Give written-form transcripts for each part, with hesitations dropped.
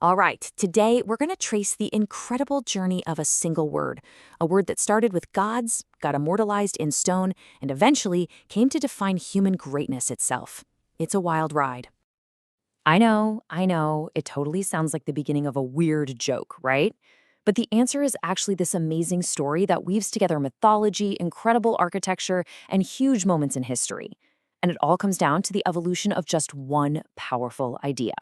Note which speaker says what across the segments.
Speaker 1: All right, today we're going to trace the incredible journey of a single word, a word that started with gods, got immortalized in stone, and eventually came to define human greatness itself. It's a wild ride. I know, it totally sounds like the beginning of a weird joke, right? But the answer is actually this amazing story that weaves together mythology, incredible architecture, and huge moments in history. And it all comes down to the evolution of just one powerful idea.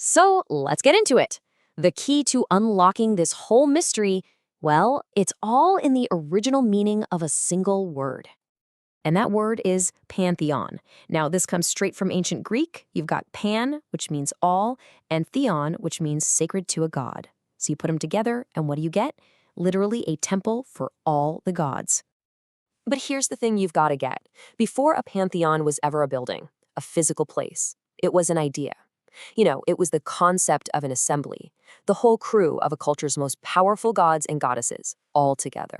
Speaker 1: So let's get into it. The key to unlocking this whole mystery, well, it's all in the original meaning of a single word. And that word is Pantheon. Now, this comes straight from ancient Greek. You've got pan, which means all, and theon, which means sacred to a god. So you put them together, and what do you get? Literally a temple for all the gods. But here's the thing you've got to get. Before a pantheon was ever a building, a physical place, it was an idea. It was the concept of an assembly, the whole crew of a culture's most powerful gods and goddesses, all together.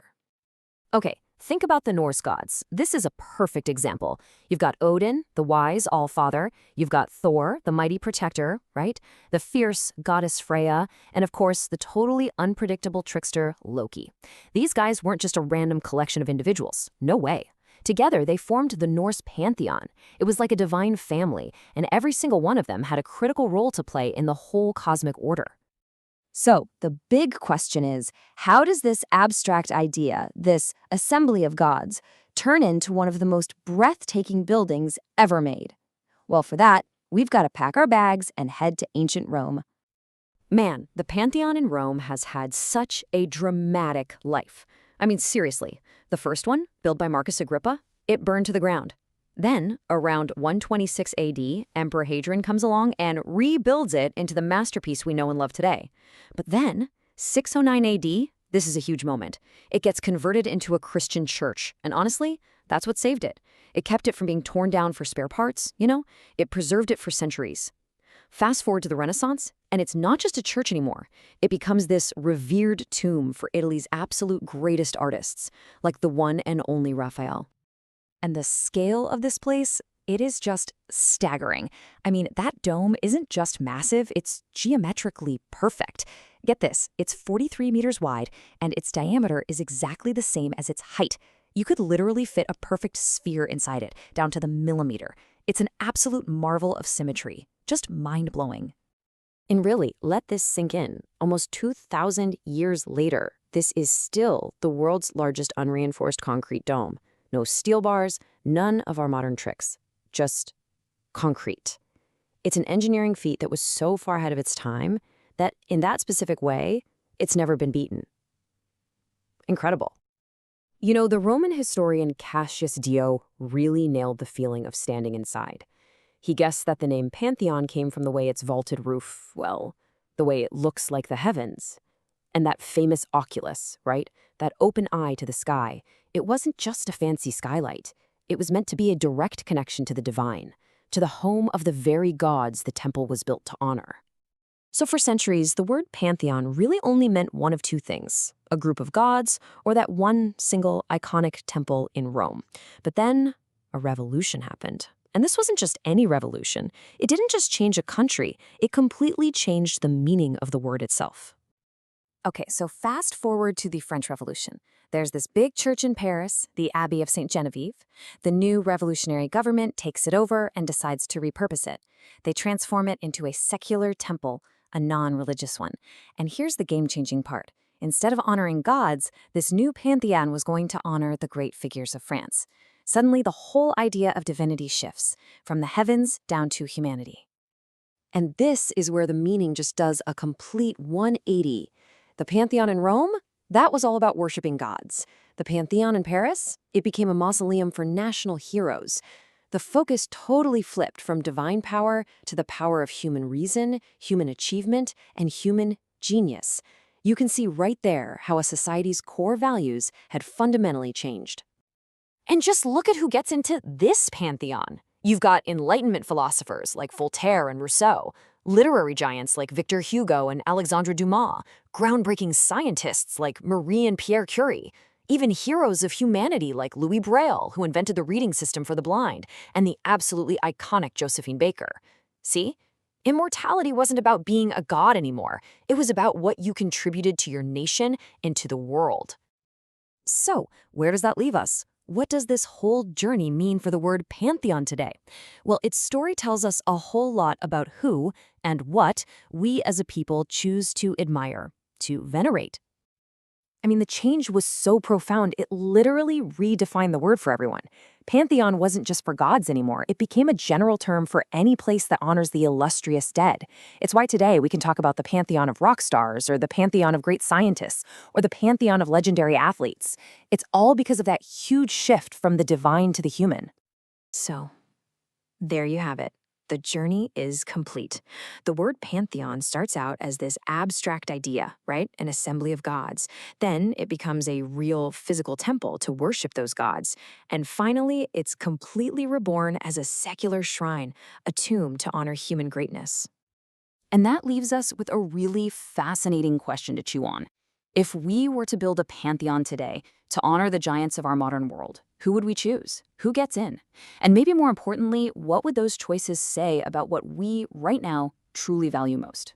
Speaker 1: Okay, think about the Norse gods. This is a perfect example. You've got Odin, the wise all-father. You've got Thor, the mighty protector, right? The fierce goddess Freya, and of course, the totally unpredictable trickster Loki. These guys weren't just a random collection of individuals. No way. Together, they formed the Norse Pantheon. It was like a divine family, and every single one of them had a critical role to play in the whole cosmic order. So, the big question is, how does this abstract idea, this assembly of gods, turn into one of the most breathtaking buildings ever made? Well, for that, we've got to pack our bags and head to ancient Rome. Man, the Pantheon in Rome has had such a dramatic life. I mean, seriously, the first one, built by Marcus Agrippa, it burned to the ground. Then, around 126 AD, Emperor Hadrian comes along and rebuilds it into the masterpiece we know and love today. But then, 609 AD, this is a huge moment. It gets converted into a Christian church, and honestly, that's what saved it. It kept it from being torn down for spare parts, It preserved it for centuries. Fast forward to the Renaissance, and it's not just a church anymore. It becomes this revered tomb for Italy's absolute greatest artists, like the one and only Raphael. And the scale of this place, it is just staggering. I mean, that dome isn't just massive, it's geometrically perfect. Get this, it's 43 meters wide, and its diameter is exactly the same as its height. You could literally fit a perfect sphere inside it, down to the millimeter. It's an absolute marvel of symmetry. Just mind-blowing. And really, let this sink in. Almost 2,000 years later, this is still the world's largest unreinforced concrete dome. No steel bars, none of our modern tricks. Just concrete. It's an engineering feat that was so far ahead of its time that, in that specific way, it's never been beaten. Incredible. The Roman historian Cassius Dio really nailed the feeling of standing inside. He guessed that the name Pantheon came from the way its vaulted roof, well, the way it looks like the heavens. And that famous Oculus, right? That open eye to the sky, it wasn't just a fancy skylight. It was meant to be a direct connection to the divine, to the home of the very gods the temple was built to honor. So for centuries, the word Pantheon really only meant one of two things: a group of gods or that one single iconic temple in Rome. But then a revolution happened. And this wasn't just any revolution. It didn't just change a country. It completely changed the meaning of the word itself. Okay, so fast forward to the French Revolution. There's this big church in Paris, the Abbey of St. Genevieve. The new revolutionary government takes it over and decides to repurpose it. They transform it into a secular temple, a non-religious one. And here's the game-changing part. Instead of honoring gods, this new pantheon was going to honor the great figures of France. Suddenly, the whole idea of divinity shifts, from the heavens down to humanity. And this is where the meaning just does a complete 180. The Pantheon in Rome, that was all about worshiping gods. The Pantheon in Paris, it became a mausoleum for national heroes. The focus totally flipped from divine power to the power of human reason, human achievement, and human genius. You can see right there how a society's core values had fundamentally changed. And just look at who gets into this pantheon. You've got Enlightenment philosophers like Voltaire and Rousseau, literary giants like Victor Hugo and Alexandre Dumas, groundbreaking scientists like Marie and Pierre Curie, even heroes of humanity like Louis Braille, who invented the reading system for the blind, and the absolutely iconic Josephine Baker. See? Immortality wasn't about being a god anymore. It was about what you contributed to your nation and to the world. So, where does that leave us? What does this whole journey mean for the word pantheon today? Well, its story tells us a whole lot about who and what we as a people choose to admire, to venerate. I mean, the change was so profound, it literally redefined the word for everyone. Pantheon wasn't just for gods anymore. It became a general term for any place that honors the illustrious dead. It's why today we can talk about the pantheon of rock stars, or the pantheon of great scientists, or the pantheon of legendary athletes. It's all because of that huge shift from the divine to the human. So, there you have it. The journey is complete. The word pantheon starts out as this abstract idea, right? An assembly of gods. Then it becomes a real physical temple to worship those gods. And finally, it's completely reborn as a secular shrine, a tomb to honor human greatness. And that leaves us with a really fascinating question to chew on. If we were to build a pantheon today to honor the giants of our modern world, who would we choose? Who gets in? And maybe more importantly, what would those choices say about what we, right now, truly value most?